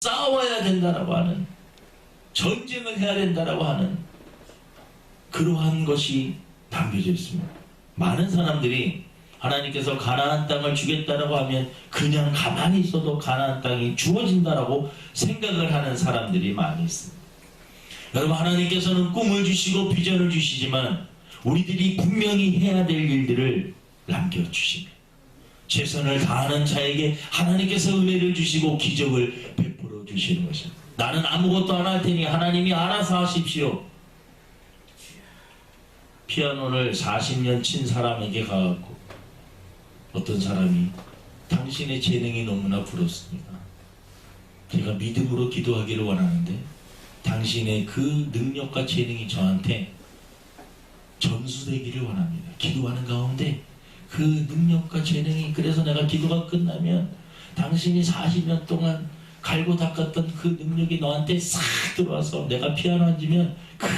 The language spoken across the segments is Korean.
싸워야 된다라고 하는, 전쟁을 해야 된다라고 하는 그러한 것이 담겨져 있습니다. 많은 사람들이 하나님께서 가나안 땅을 주겠다라고 하면 그냥 가만히 있어도 가나안 땅이 주어진다라고 생각을 하는 사람들이 많이 있습니다. 여러분, 하나님께서는 꿈을 주시고 비전을 주시지만 우리들이 분명히 해야 될 일들을 남겨주십니다. 최선을 다하는 자에게 하나님께서 은혜를 주시고 기적을 베풀어 주시는 것입니다. 나는 아무것도 안 할 테니 하나님이 알아서 하십시오. 피아노를 40년 친 사람에게 가갖고 어떤 사람이 당신의 재능이 너무나 부럽습니다. 제가 믿음으로 기도하기를 원하는데 당신의 그 능력과 재능이 저한테 전수되기를 원합니다. 기도하는 가운데 그 능력과 재능이, 그래서 내가 기도가 끝나면 당신이 40년 동안 갈고 닦았던 그 능력이 너한테 싹 들어와서 내가 피아노 앉으면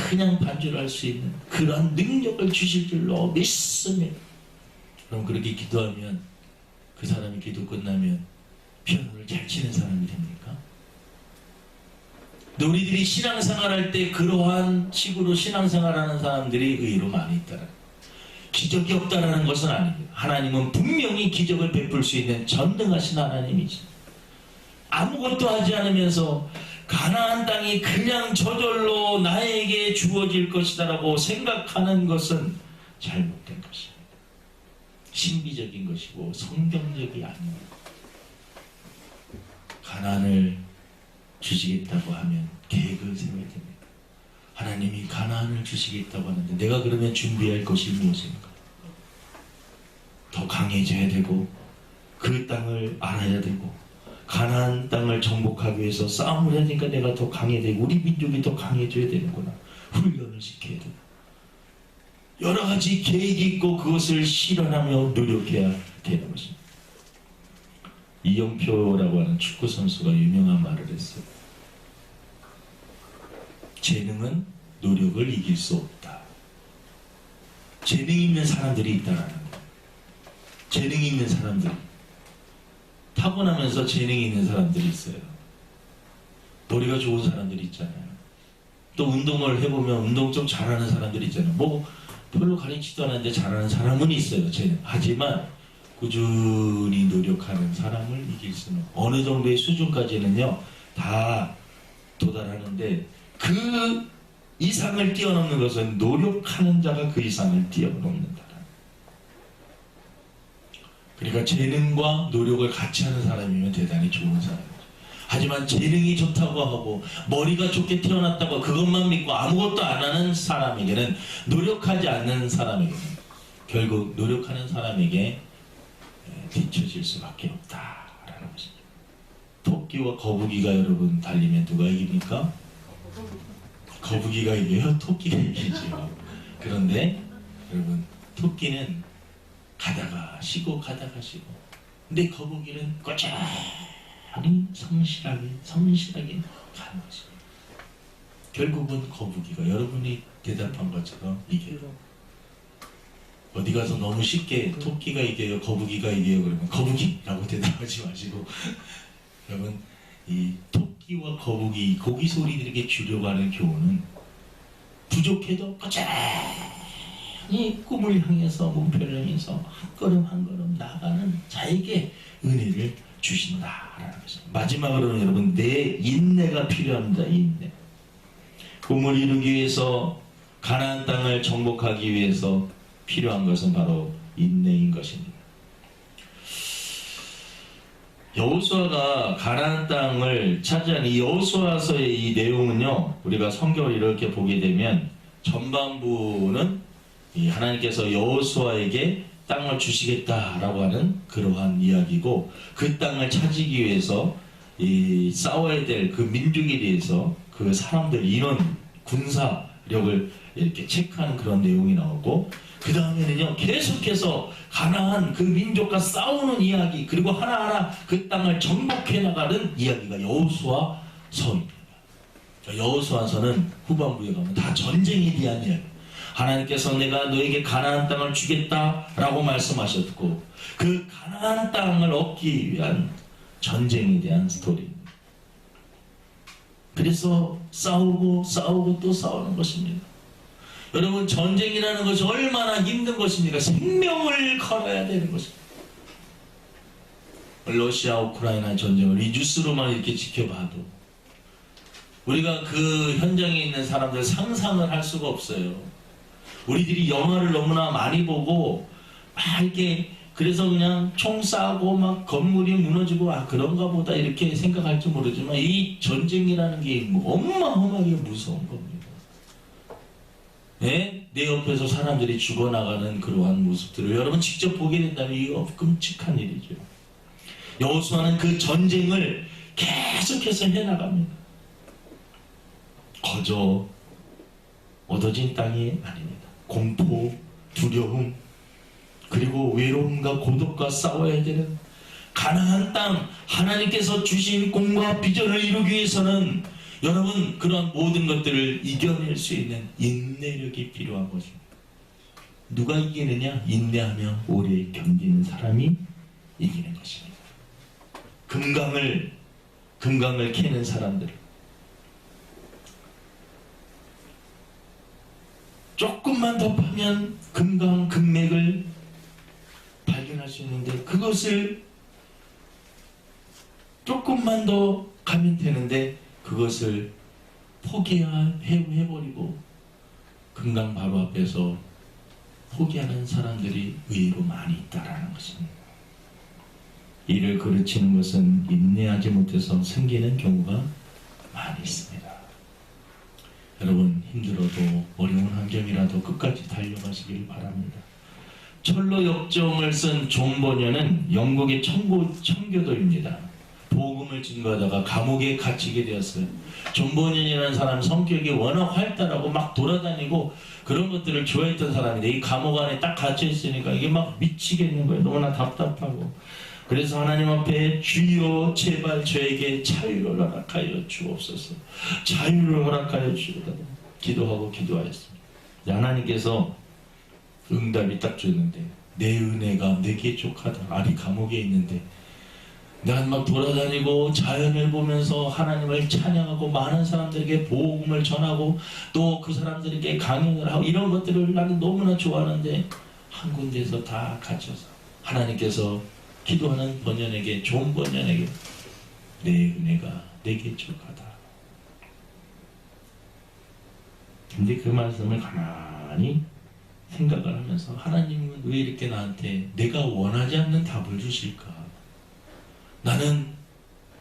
그냥 반주를 할 수 있는 그런 능력을 주실 줄로 믿습니다. 그럼 그렇게 기도하면 그 사람이 기도 끝나면 피아노를 잘 치는 사람이 됩니까? 근데 우리들이 신앙생활할 때 그러한 식으로 신앙생활하는 사람들이 의외로 많이 있다는, 기적이 없다는 것은 아닙니다. 하나님은 분명히 기적을 베풀 수 있는 전능하신 하나님이지. 아무것도 하지 않으면서 가나안 땅이 그냥 저절로 나에게 주어질 것이다라고 생각하는 것은 잘못된 것입니다. 신비적인 것이고 성경적이 아닙니다. 가나안을 주시겠다고 하면 계획을 세워야 됩니다. 하나님이 가나안을 주시겠다고 하는데 내가 그러면 준비할 것이 무엇인가? 더 강해져야 되고 그 땅을 알아야 되고 가나안 땅을 정복하기 위해서 싸움을 해야 되니까 내가 더 강해야 되고 우리 민족이 더 강해져야 되는구나. 훈련을 시켜야 되고 여러 가지 계획이 있고 그것을 실현하며 노력해야 되는 것입니다. 이영표라고 하는 축구 선수가 유명한 말을 했어요. 재능은 노력을 이길 수 없다. 재능이 있는 사람들이 있다는 거예요. 재능이 있는 사람들, 타고나면서 재능이 있는 사람들이 있어요. 머리가 좋은 사람들이 있잖아요. 또 운동을 해보면 운동 좀 잘하는 사람들이 있잖아요. 뭐 별로 가르치지도 않았는데 잘하는 사람은 있어요. 재능. 하지만 꾸준히 노력하는 사람을 이길 수는 어느 정도의 수준까지는요 다 도달하는데 그 이상을 뛰어넘는 것은 노력하는 자가 그 이상을 뛰어넘는다. 그러니까 재능과 노력을 같이 하는 사람이면 대단히 좋은 사람이죠. 하지만 재능이 좋다고 하고 머리가 좋게 태어났다고 그것만 믿고 아무것도 안 하는 사람에게는, 노력하지 않는 사람에게는 결국 노력하는 사람에게 뒤처질 수밖에 없다라는 것입니다. 토끼와 거북이가 여러분 달리면 누가 이깁니까? 거북이가 이겨요? 토끼가 이기죠. 그런데 여러분 토끼는 가다가 쉬고 가다가 쉬고, 근데 거북이는 꾸준히 성실하게 가는 것입니다. 결국은 거북이가 여러분이 대답한 것처럼 이겨요. 어디 가서 너무 쉽게 토끼가 이겨요, 거북이가 이겨요 그러면 거북이라고 대답하지 마시고 여러분 이 토끼와 거북이 고기 소리들에게 주려고 하는 교훈은 부족해도 꾸준히 꿈을 향해서 목표를 향해서 한 걸음 한 걸음 나아가는 자에게 은혜를 주신다라는 것입니다. 마지막으로는 여러분 내 인내가 필요합니다. 인내. 꿈을 이루기 위해서 가나안 땅을 정복하기 위해서 필요한 것은 바로 인내인 것입니다. 여호수아가 가나안 땅을 차지한 이 여호수아서의 이 내용은요, 우리가 성경을 이렇게 보게 되면 전반부는 이 하나님께서 여호수아에게 땅을 주시겠다라고 하는 그러한 이야기고, 그 땅을 차지기 위해서 이 싸워야 될 그 민족에 대해서 그 사람들 인원 군사력을 이렇게 체크하는 그런 내용이 나오고, 그 다음에는요 계속해서 가나안 그 민족과 싸우는 이야기, 그리고 하나하나 그 땅을 정복해 나가는 이야기가 여호수아서입니다. 여호수아서는 후반부에 가면 다 전쟁에 대한 이야기. 하나님께서 내가 너에게 가나안 땅을 주겠다라고 말씀하셨고, 그 가나안 땅을 얻기 위한 전쟁에 대한 스토리입니다. 그래서 싸우고 또 싸우는 것입니다. 여러분, 전쟁이라는 것이 얼마나 힘든 것입니까? 생명을 걸어야 되는 것입니다. 러시아 우크라이나 전쟁을 이 뉴스로만 이렇게 지켜봐도 우리가 그 현장에 있는 사람들 상상을 할 수가 없어요. 우리들이 영화를 너무나 많이 보고 막 이렇게, 그래서 그냥 총 쏴고 막 건물이 무너지고 그런가 보다 이렇게 생각할지 모르지만 이 전쟁이라는 게 어마어마하게 무서운 겁니다. 네? 내 옆에서 사람들이 죽어나가는 그러한 모습들을 여러분 직접 보게 된다면 이거 끔찍한 일이죠. 여호수아는 그 전쟁을 계속해서 해나갑니다. 거저 얻어진 땅이 아닙니다. 공포, 두려움, 그리고 외로움과 고독과 싸워야 되는 가나안 땅, 하나님께서 주신 꿈과 비전을 이루기 위해서는 여러분 그러한 모든 것들을 이겨낼 수 있는 인내력이 필요한 것입니다. 누가 이기느냐? 인내하며 오래 견디는 사람이 이기는 것입니다. 금강을 캐는 사람들, 조금만 더 파면 금맥을 발견할 수 있는데 그것을 조금만 더 가면 되는데 그것을 포기해버리고 금강 바로 앞에서 포기하는 사람들이 의외로 많이 있다라는 것입니다. 이를 가르치는 것은 인내하지 못해서 생기는 경우가 많이 있습니다. 여러분, 힘들어도 어려운 환경이라도 끝까지 달려가시길 바랍니다. 철로 역정을 쓴 존 버녀는 영국의 청교도입니다. 복음을 증거하다가 감옥에 갇히게 되었어요. 존 버녀라는 사람 성격이 워낙 활달하고 막 돌아다니고 그런 것들을 좋아했던 사람인데 이 감옥 안에 딱 갇혀 있으니까 이게 막 미치겠는 거예요. 너무나 답답하고. 그래서 하나님 앞에 주여 제발 저에게 자유를 허락하여 주옵소서. 자유를 허락하여 주옵소서. 기도하고 기도하였습니다. 하나님께서 응답이 딱 줬는데 내 은혜가 내게 족하다. 아니 감옥에 있는데 난 막 돌아다니고 자연을 보면서 하나님을 찬양하고 많은 사람들에게 복음을 전하고 또 그 사람들에게 강연을 하고 이런 것들을 나는 너무나 좋아하는데 한 군데에서 다 갇혀서 하나님께서 기도하는 번연에게, 좋은 번연에게 내 은혜가 내게 족하다. 근데 그 말씀을 가만히 생각을 하면서 하나님은 왜 이렇게 나한테 내가 원하지 않는 답을 주실까? 나는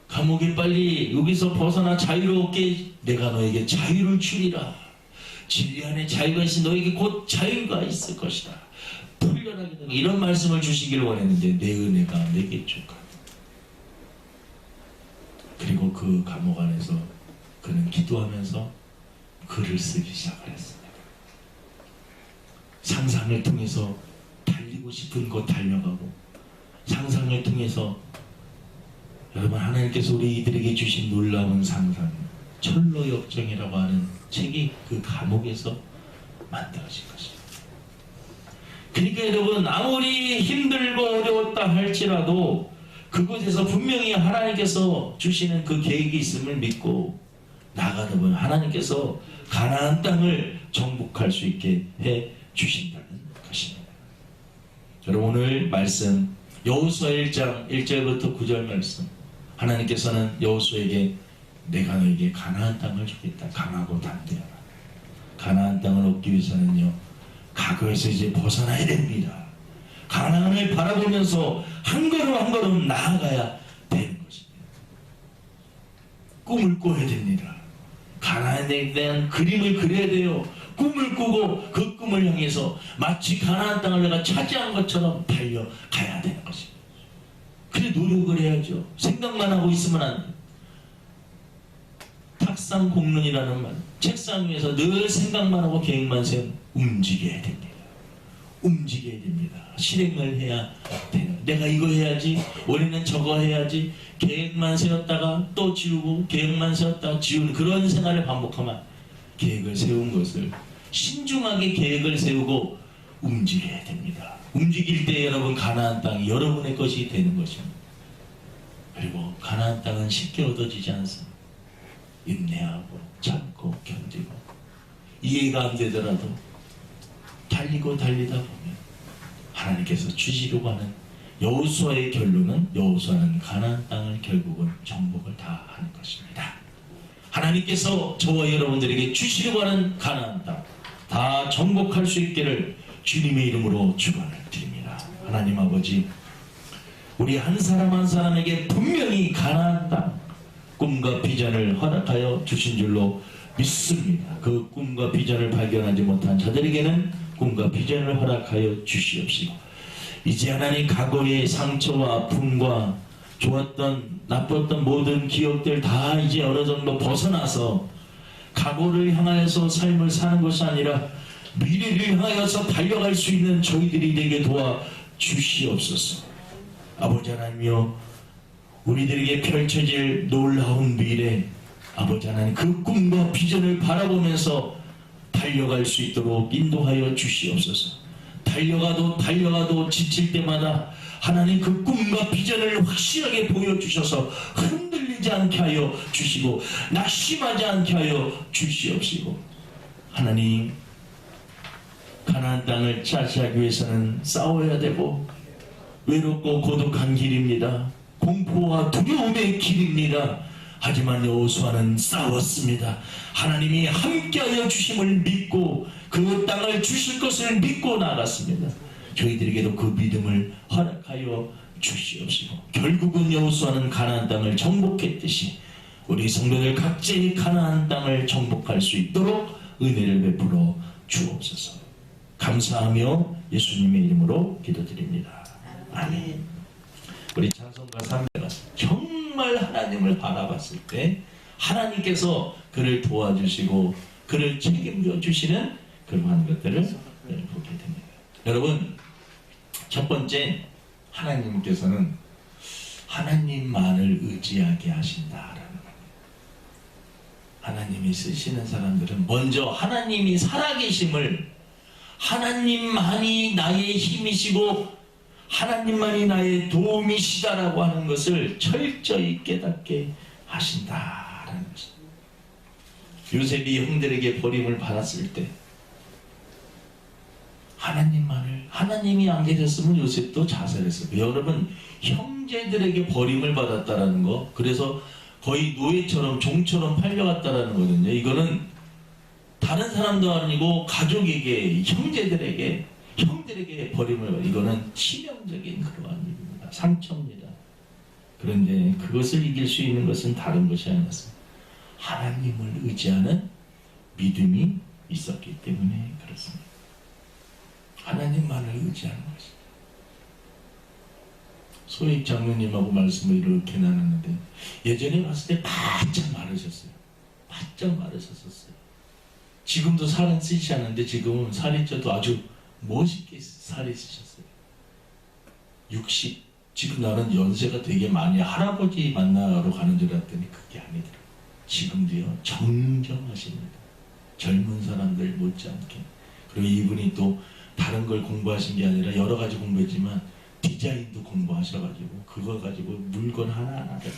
감옥에 빨리 여기서 벗어나 자유롭게 내가 너에게 자유를 주리라. 진리 안에 자유가 있으니 너에게 곧 자유가 있을 것이다. 풀려나게 되고 이런 말씀을 주시기를 원했는데 내 은혜가 내게 족하다. 그리고 그 감옥 안에서 그는 기도하면서 글을 쓰기 시작을 했습니다. 상상을 통해서 달리고 싶은 곳 달려가고 상상을 통해서 여러분 하나님께서 우리 이들에게 주신 놀라운 상상 철로 역정이라고 하는 책이 그 감옥에서 만들어진 것입니다. 그러니까 여러분 아무리 힘들고 어려웠다 할지라도 그곳에서 분명히 하나님께서 주시는 그 계획이 있음을 믿고 나가다 보면 하나님께서 가나안 땅을 정복할 수 있게 해 주신다는 것입니다. 여러분 오늘 말씀 여호수아 1장 1절부터 9절 말씀 하나님께서는 여호수아에게 내가 너에게 가나안 땅을 주겠다. 강하고 담대하라. 가나안 땅을 얻기 위해서는요 과거에서 이제 벗어나야 됩니다. 가나안을 바라보면서 한 걸음 한 걸음 나아가야 되는 것입니다. 꿈을 꿔야 됩니다. 가나안에 대한 그림을 그려야 돼요. 꿈을 꾸고 그 꿈을 향해서 마치 가나안 땅을 내가 차지한 것처럼 달려가야 되는 것입니다. 그래 노력을 해야죠. 생각만 하고 있으면 안 돼요. 탁상공론이라는 말, 책상 위에서 늘 생각만 하고 계획만 세우면 움직여야 됩니다. 움직여야 됩니다. 실행을 해야 돼요. 내가 이거 해야지, 올해는 저거 해야지, 계획만 세웠다가 또 지우고 계획만 세웠다가 지우는 그런 생활을 반복하면 계획을 세운 것을 신중하게 계획을 세우고 움직여야 됩니다. 움직일 때 여러분 가나안 땅이 여러분의 것이 되는 것입니다. 그리고 가나안 땅은 쉽게 얻어지지 않습니다. 인내하고 참고 견디고 이해가 안 되더라도 달리고 달리다 보면 하나님께서 주시려고 하는 여호수아의 결론은 여호수아는 가나안 땅을 결국은 정복을 다 하는 것입니다. 하나님께서 저와 여러분들에게 주시려고 하는 가나안 땅 다 정복할 수 있기를 주님의 이름으로 축원을 드립니다. 하나님 아버지, 우리 한 사람 한 사람에게 분명히 가나안 땅 꿈과 비전을 허락하여 주신 줄로 믿습니다. 그 꿈과 비전을 발견하지 못한 자들에게는 꿈과 비전을 허락하여 주시옵시고, 이제 하나님 과거의 상처와 아픔과 좋았던 나빴던 모든 기억들 다 이제 어느 정도 벗어나서 과거를 향하여서 삶을 사는 것이 아니라 미래를 향하여서 달려갈 수 있는 저희들이 되게 도와 주시옵소서. 아버지 하나님이여, 우리들에게 펼쳐질 놀라운 미래, 아버지 하나님 그 꿈과 비전을 바라보면서 달려갈 수 있도록 인도하여 주시옵소서. 달려가도 지칠 때마다 하나님 그 꿈과 비전을 확실하게 보여주셔서 흔들리지 않게 하여 주시고 낙심하지 않게 하여 주시옵시고, 하나님 가나안 땅을 차지하기 위해서는 싸워야 되고 외롭고 고독한 길입니다. 공포와 두려움의 길입니다. 하지만 여호수아는 싸웠습니다. 하나님이 함께하여 주심을 믿고 그 땅을 주실 것을 믿고 나갔습니다. 저희들에게도 그 믿음을 허락하여 주시옵시고, 결국은 여호수아는 가나안 땅을 정복했듯이 우리 성도들 각자의 가나안 땅을 정복할 수 있도록 은혜를 베풀어 주옵소서. 감사하며 예수님의 이름으로 기도드립니다. 아멘. 우리 찬송가 300은 정말 하나님을 바라봤을 때 하나님께서 그를 도와주시고 그를 책임져 주시는 그러한 것들을 보게 됩니다. 여러분, 첫 번째, 하나님께서는 하나님만을 의지하게 하신다라는 겁니다. 하나님이 쓰시는 사람들은 먼저 하나님이 살아계심을, 하나님만이 나의 힘이시고 하나님만이 나의 도움이시다라고 하는 것을 철저히 깨닫게 하신다라는 것입니다. 요셉이 형들에게 버림을 받았을 때 하나님이 안 계셨으면 요셉도 자살했어요. 여러분, 형제들에게 버림을 받았다라는 거, 그래서 거의 노예처럼 종처럼 팔려갔다라는 거거든요. 이거는 다른 사람도 아니고 가족에게, 형제들에게 버림을 받아, 이거는 치명적인 그러한 일입니다. 상처입니다. 그런데 그것을 이길 수 있는 것은 다른 것이 아니었습니다. 하나님을 의지하는 믿음이 있었기 때문에 그렇습니다. 하나님만을 의지하는 것입니다. 소익 장로님하고 말씀을 이렇게 나눴는데, 예전에 봤을 때 바짝 마르셨어요. 바짝 마르셨었어요. 지금도 살은 찌지 않는데 지금은 살이 쪄도 아주 멋있게 살이 찌셨어요. 60, 지금 나는 연세가 되게 많이 할아버지 만나러 가는 줄 알았더니 그게 아니더라고요. 지금도요, 정정하십니다. 젊은 사람들 못지않게. 그리고 이분이 또 다른 걸 공부하신 게 아니라 여러 가지 공부했지만 디자인도 공부하셔가지고 그거 가지고 물건 하나하나 다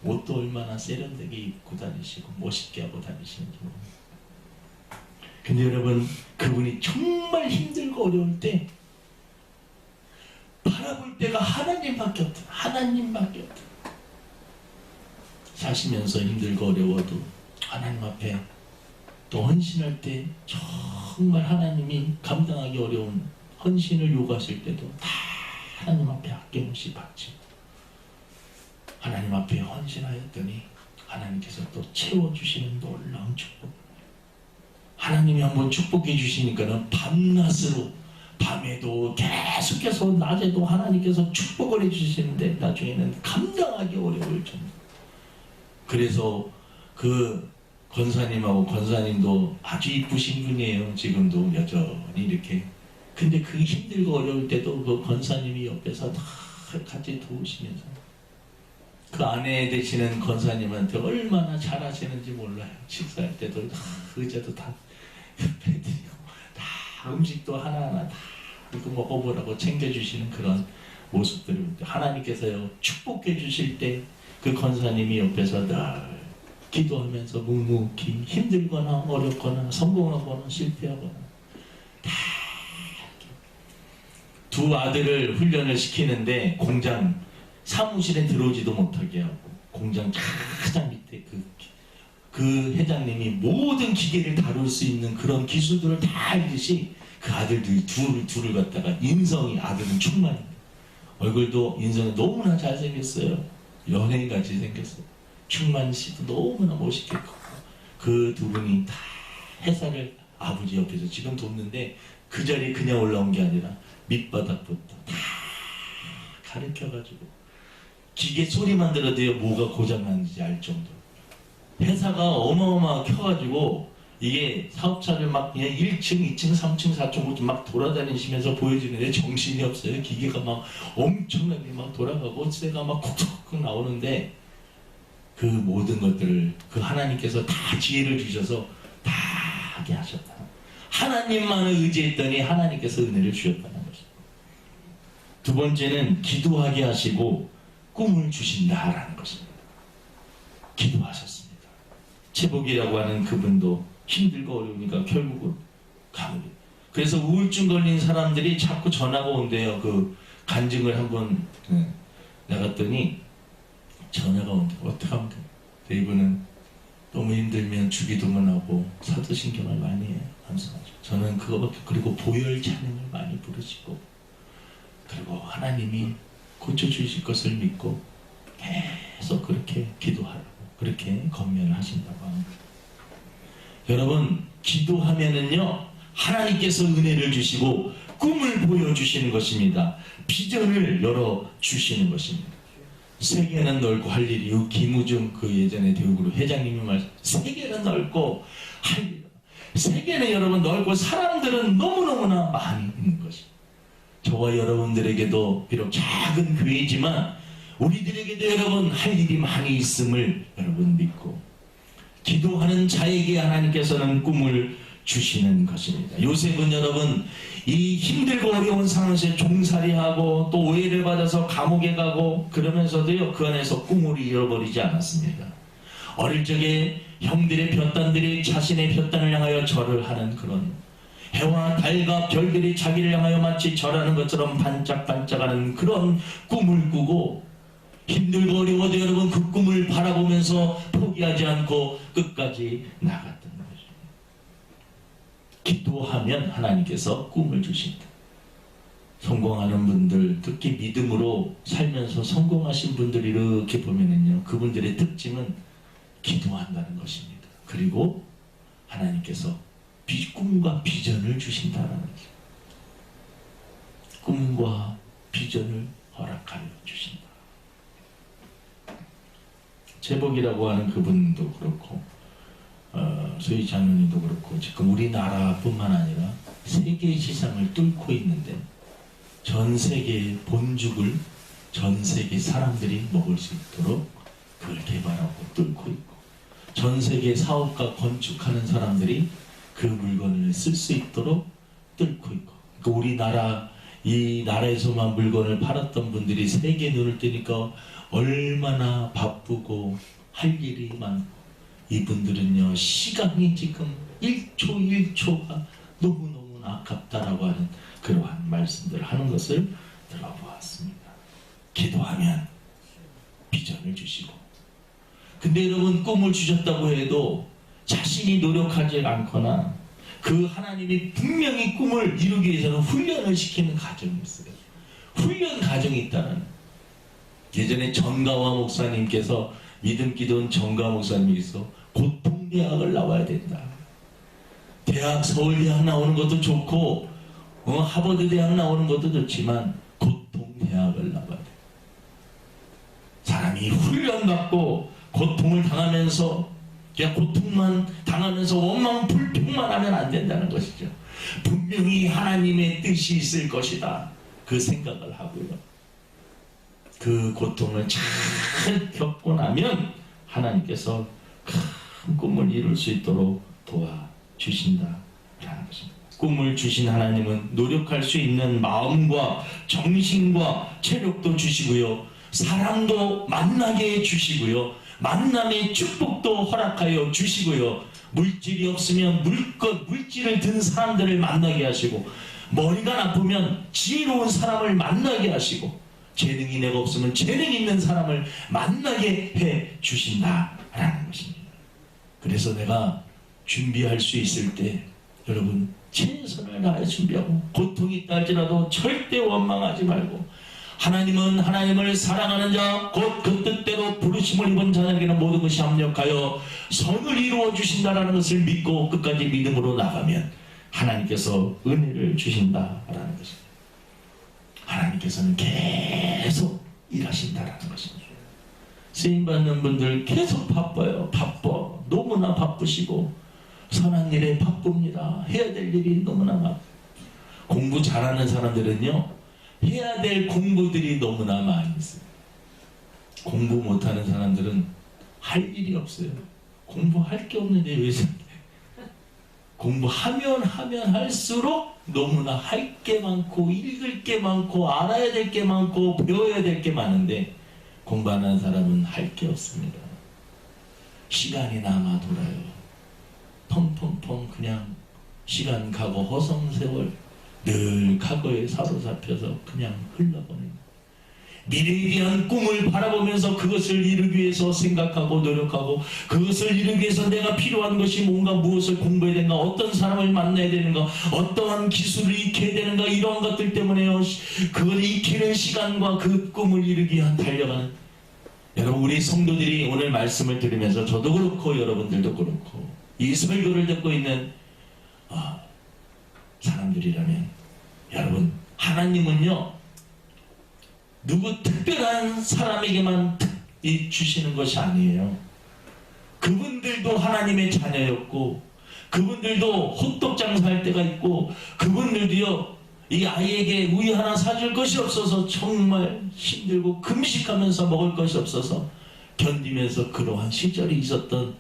옷도 얼마나 세련되게 입고 다니시고 멋있게 하고 다니시는지 모릅니다. 근데 여러분, 그분이 정말 힘들고 어려울 때 바라볼 때가 하나님밖에 없다. 하나님밖에 없다. 사시면서 힘들고 어려워도 하나님 앞에 또 헌신할 때 정말 하나님이 감당하기 어려운 헌신을 요구하실 때도 다 하나님 앞에 아낌없이 바치고 하나님 앞에 헌신하였더니 하나님께서 또 채워주시는 놀라운 축복. 하나님이 한번 축복해 주시니까는 밤낮으로, 밤에도 계속해서 낮에도 하나님께서 축복을 해주시는데 나중에는 감당하기 어려울 정도. 그래서 그 권사님하고 권사님도 아주 이쁘신 분이에요. 지금도 여전히 이렇게. 근데 그 힘들고 어려울 때도 그 권사님이 옆에서 다 같이 도우시면서 그 아내 되시는 권사님한테 얼마나 잘하시는지 몰라요. 식사할 때도 의자도 다 빼드리고 다 음식도 하나하나 다 이거 먹어보라고 챙겨주시는 그런 모습들을 하나님께서요 축복해 주실 때 그 권사님이 옆에서 늘 기도하면서 묵묵히 힘들거나 어렵거나 성공하거나 실패하거나 다 두 아들을 훈련을 시키는데 공장 사무실에 들어오지도 못하게 하고 공장 가장 밑에 그 회장님이 모든 기계를 다룰 수 있는 그런 기술들을 다 알듯이 그 아들들 둘을 갖다가 인성이 아들은 충만해요. 얼굴도 인성이 너무나 잘생겼어요. 연예인같이 생겼어요. 충만 씨도 너무나 멋있게 크고 그 두 분이 다 회사를 아버지 옆에서 지금 돕는데 그 자리에 그냥 올라온 게 아니라 밑바닥부터 다 가르쳐가지고 기계 소리만 들어도요 뭐가 고장났는지 알 정도로 회사가 어마어마하게 커가지고 이게 사업차를 막 그냥 1층, 2층, 3층, 4층부터 막 돌아다니시면서 보여주는데 정신이 없어요. 기계가 막 엄청나게 막 돌아가고 쇠가 막 콕콕 나오는데 그 모든 것들을 그 하나님께서 다 지혜를 주셔서 다 하게 하셨다. 하나님만을 의지했더니 하나님께서 은혜를 주셨다는 것입니다. 두 번째는 기도하게 하시고 꿈을 주신다라는 것입니다. 기도하셨습니다. 채복이라고 하는 그분도 힘들고 어려우니까 결국은 가문이. 그래서 우울증 걸린 사람들이 자꾸 전화가 온대요. 그 간증을 한번 나갔더니 전화가 온대요. 어떻게 하면 돼요? 이분은 너무 힘들면 주기도만 하고 사도신경을 많이 해요. 감사하죠. 저는 그거밖에 그리고 보혈 찬양을 많이 부르시고 그리고 하나님이 고쳐주실 것을 믿고 계속 그렇게 기도하라고 그렇게 권면을 하신다고 합니다. 여러분 기도하면은요 하나님께서 은혜를 주시고 꿈을 보여주시는 것입니다. 비전을 열어주시는 것입니다. 세계는 넓고 할 일이 김우중 그 예전에 대구로 회장님이 말씀 세계는 넓고 할 일 세계는 여러분 넓고 사람들은 너무너무나 많이 있는 것입니다. 저와 여러분들에게도 비록 작은 교회지만 우리들에게도 여러분 할 일이 많이 있음을 여러분 믿고 기도하는 자에게 하나님께서는 꿈을 주시는 것입니다. 요셉은 여러분 이 힘들고 어려운 상황에서 종살이하고 또 오해를 받아서 감옥에 가고 그러면서도요 그 안에서 꿈을 잃어버리지 않았습니다. 어릴 적에 형들의 볕단들이 자신의 볕단을 향하여 절을 하는 그런 해와 달과 별들이 자기를 향하여 마치 절하는 것처럼 반짝반짝하는 그런 꿈을 꾸고 힘들고 어려워도 여러분 그 꿈을 바라보면서 포기하지 않고 끝까지 나갔던 거죠. 기도하면 하나님께서 꿈을 주신다. 성공하는 분들, 특히 믿음으로 살면서 성공하신 분들 이렇게 보면은요, 그분들의 특징은 기도한다는 것입니다. 그리고 하나님께서 꿈과 비전을 주신다는 거죠. 꿈과 비전을 허락하여 주신다. 재복이라고 하는 그분도 그렇고 소희 장로님도 그렇고 지금 우리나라뿐만 아니라 세계 시장을 뚫고 있는데 전 세계의 본죽을 전 세계 사람들이 먹을 수 있도록 그걸 개발하고 뚫고 있고 전 세계 사업가 건축하는 사람들이 그 물건을 쓸 수 있도록 뚫고 있고 그러니까 우리나라 이 나라에서만 물건을 팔았던 분들이 세계 눈을 뜨니까 얼마나 바쁘고 할 일이 많고 이분들은요 시간이 지금 1초 1초가 너무너무 아깝다라고 하는 그러한 말씀들을 하는 것을 들어보았습니다. 기도하면 비전을 주시고 근데 여러분 꿈을 주셨다고 해도 자신이 노력하지 않거나 그 하나님이 분명히 꿈을 이루기 위해서는 훈련을 시키는 과정이 있어요. 훈련 과정이 있다는 예전에 정가와 목사님께서 믿음 기도원 정가와 목사님께서 고통대학을 나와야 된다. 대학 서울대학 나오는 것도 좋고 하버드 대학 나오는 것도 좋지만 고통대학을 나와야 돼. 사람이 훈련받고 고통을 당하면서 그냥 고통만 당하면서 원망 불평만 하면 안 된다는 것이죠. 분명히 하나님의 뜻이 있을 것이다. 그 생각을 하고요. 그 고통을 잘 겪고 나면 하나님께서 큰 꿈을 이룰 수 있도록 도와주신다라는 것입니다. 꿈을 주신 하나님은 노력할 수 있는 마음과 정신과 체력도 주시고요. 사람도 만나게 해주시고요. 만남의 축복도 허락하여 주시고요. 물질이 없으면 물질을 든 사람들을 만나게 하시고, 머리가 나쁘면 지혜로운 사람을 만나게 하시고, 재능이 내가 없으면 재능 있는 사람을 만나게 해 주신다라는 것입니다. 그래서 내가 준비할 수 있을 때 여러분 최선을 다해 준비하고, 고통이 있다 할지라도 절대 원망하지 말고, 하나님은 하나님을 사랑하는 자 곧 그 뜻대로 부르심을 입은 자에게는 모든 것이 합력하여 선을 이루어 주신다라는 것을 믿고 끝까지 믿음으로 나가면 하나님께서 은혜를 주신다라는 것입니다. 하나님께서는 계속 일하신다라는 것입니다. 쓰임받는 분들 계속 바빠요. 너무나 바쁘시고 선한 일에 바쁩니다. 해야 될 일이 너무나 바빠. 공부 잘하는 사람들은요, 해야 될 공부들이 너무나 많이 있어요. 공부 못하는 사람들은 할 일이 없어요. 공부할 게 없는데 왜 공부하면 할수록 너무나 할 게 많고 읽을 게 많고 알아야 될 게 많고 배워야 될 게 많은데, 공부 안 하는 사람은 할 게 없습니다. 시간이 남아 돌아요. 펑펑펑 그냥 시간 가고 허송세월 늘 과거에 사로잡혀서 그냥 흘러버립니다. 미래에 대한 꿈을 바라보면서 그것을 이루기 위해서 생각하고 노력하고, 그것을 이루기 위해서 내가 필요한 것이 뭔가, 무엇을 공부해야 되는가, 어떤 사람을 만나야 되는가, 어떠한 기술을 익혀야 되는가, 이러한 것들 때문에요. 그걸 익히는 시간과 그 꿈을 이루기 위한 달려가는, 여러분 우리 성도들이 오늘 말씀을 들으면서 저도 그렇고 여러분들도 그렇고 이 설교를 듣고 있는 사람들이라면, 여러분 하나님은요 누구 특별한 사람에게만 주시는 것이 아니에요. 그분들도 하나님의 자녀였고, 그분들도 호떡 장사할 때가 있고, 그분들도요 이 아이에게 우유 하나 사줄 것이 없어서 정말 힘들고 금식하면서 먹을 것이 없어서 견디면서 그러한 시절이 있었던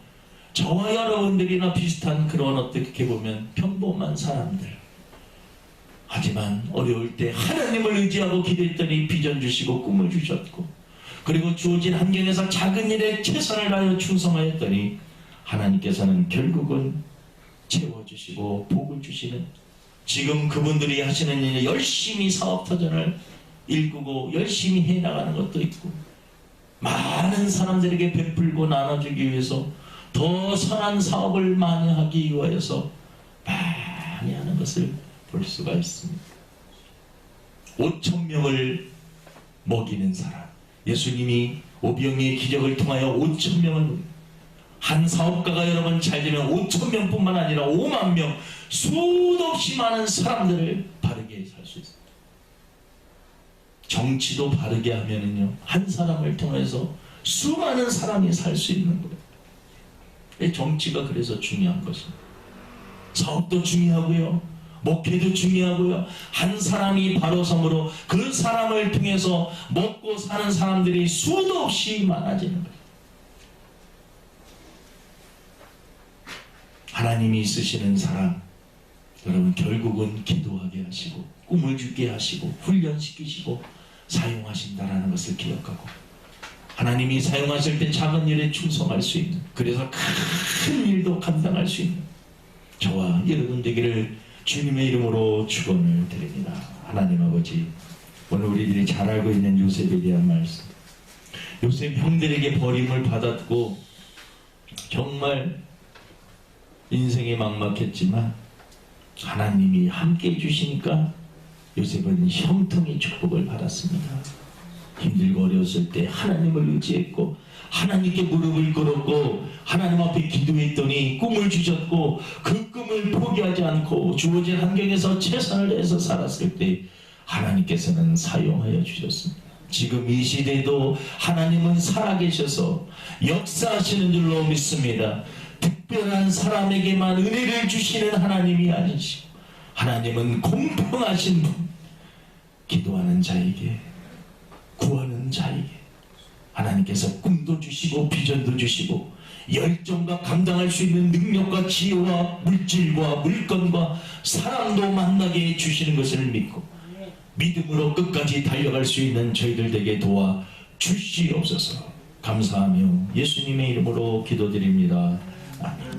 저와 여러분들이나 비슷한 그런, 어떻게 보면 평범한 사람들. 하지만 어려울 때 하나님을 의지하고 기도했더니 비전 주시고 꿈을 주셨고, 그리고 주어진 환경에서 작은 일에 최선을 다하여 충성하였더니 하나님께서는 결국은 채워주시고 복을 주시는, 지금 그분들이 하시는 일, 열심히 사업터전을 일구고 열심히 해나가는 것도 있고, 많은 사람들에게 베풀고 나눠주기 위해서 더 선한 사업을 많이 하기 위해서 많이 하는 것을 볼 수가 있습니다. 5,000명을 먹이는 사람, 예수님이 오병이의 기적을 통하여 5,000명을, 한 사업가가 여러분 잘 되면 5,000명뿐만 아니라 5만 명, 수도 없이 많은 사람들을 바르게 살 수 있습니다. 정치도 바르게 하면은요, 한 사람을 통해서 수많은 사람이 살 수 있는 거예요. 정치가 그래서 중요한 것입니다. 사업도 중요하고요, 목회도 중요하고요, 한 사람이 바로 섬으로 그 사람을 통해서 먹고 사는 사람들이 수도 없이 많아지는 거예요. 하나님이 쓰시는 사람, 여러분 결국은 기도하게 하시고 꿈을 주게 하시고 훈련시키시고 사용하신다라는 것을 기억하고, 하나님이 사용하실 때 작은 일에 충성할 수 있는, 그래서 큰 일도 감당할 수 있는 저와 여러분 되기를 주님의 이름으로 축원을 드립니다. 하나님 아버지, 오늘 우리들이 잘 알고 있는 요셉에 대한 말씀, 요셉 형들에게 버림을 받았고 정말 인생이 막막했지만 하나님이 함께 해주시니까 요셉은 형통의 축복을 받았습니다. 힘들고 어려웠을 때 하나님을 의지했고 하나님께 무릎을 꿇었고 하나님 앞에 기도했더니 꿈을 주셨고, 그 꿈을 포기하지 않고 주어진 환경에서 최선을 다해서 살았을 때 하나님께서는 사용하여 주셨습니다. 지금 이 시대에도 하나님은 살아계셔서 역사하시는 줄로 믿습니다. 특별한 사람에게만 은혜를 주시는 하나님이 아니시고, 하나님은 공평하신 분, 기도하는 자에게, 구하는 자에게 하나님께서 꿈도 주시고 비전도 주시고 열정과 감당할 수 있는 능력과 지혜와 물질과 물건과 사람도 만나게 해주시는 것을 믿고 믿음으로 끝까지 달려갈 수 있는 저희들 되게 도와 주시옵소서. 감사하며 예수님의 이름으로 기도드립니다. 아멘.